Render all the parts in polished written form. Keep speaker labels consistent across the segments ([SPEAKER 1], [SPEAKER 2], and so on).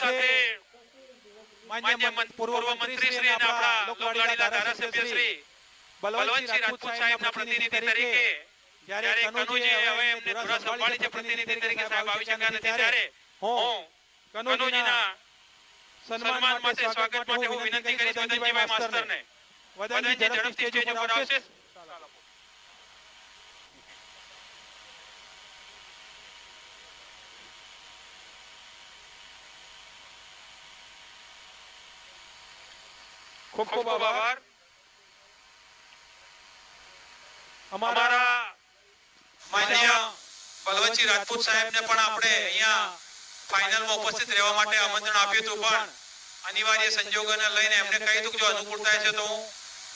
[SPEAKER 1] સાથે માન્ય પૂર્વ મંત્રી શ્રી અને આપણા લોકવાડીના ધારાસભ્ય શ્રી બલવંતસિંહ રાજપૂત સાહેબના પ્રતિનિધિ તરીકે જ્યારે કનુજી હવે એમને ધુરા સંભાળી છે પ્રતિનિધિ તરીકે સાહેબ આવી શક્યા નથી ત્યારે હું કનુજીના સન્માન માટે સ્વાગત માટે હું વિનંતી કરીશ વદનજીભાઈ માસ્તરને. વદનજી ઝડપથી સ્ટેજ ઉપર આવશે. ખૂબ ખૂબ આભાર. અમારા માન્ય બલવંતસિંહ રાજપૂત સાહેબને પણ આપણે અહીંયા ફાઇનલમાં ઉપસ્થિત રહેવા માટે આમંત્રણ આપ્યું હતું, પણ અનિવાર્ય સંજોગોને લઈને એમને કહી દીધું કે જો અનુકૂળતા છે તો હું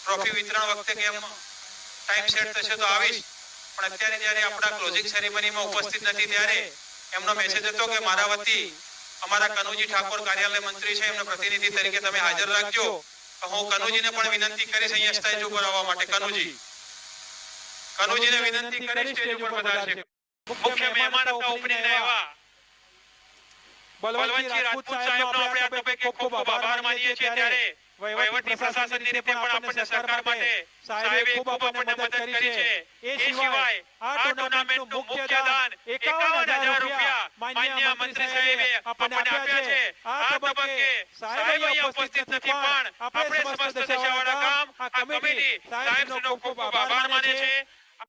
[SPEAKER 1] ટ્રોફી વિતરણ વખતે કેમ ટાઈમ સેટ થશે તો આવીશ. પણ અત્યારે જ્યારે આપણા ક્લોઝિંગ સેરેમનીમાં ઉપસ્થિત નથી ત્યારે એમનો મેસેજ હતો કે મારા વતી અમારા કનુજી ઠાકોર કાર્યાલય મંત્રી છે એમના પ્રતિનિધિ તરીકે તમે હાજર રાખજો. હું કનુજીને પણ વિનંતી કરીશ અહીંયા સ્ટેજ ઉપર આવવા માટે. કનુજીને વિનંતી કરીશ સ્ટેજ ઉપર પધારશે. મુખ્ય મહેમાન હતા ઓપનિંગ એવા બલવંતસિંહ રાજપૂત સાહેબનો આપણે આ તબક્કે ખૂબ ખૂબ આભાર માનીએ છીએ. ત્યારે વહીવટી પ્રશાસનની રીતે પણ આપણને સહકાર માટે સાહેબે ખૂબ આપણને મદદ કરી છે. એ સિવાય આ ટુર્નામેન્ટનું મુખ્ય દાન 51,000 રૂપિયા માન્ય મંત્રી સાહેબે આપણને આપ્યા છે. આ તબક્કે સાહેબ અહીંયા ઉપસ્થિત નથી, પણ આપણે સમસ્ત દશાવાળા ગામ આ કમિટી સાહેબનો ખૂબ ખૂબ આભાર માને છે.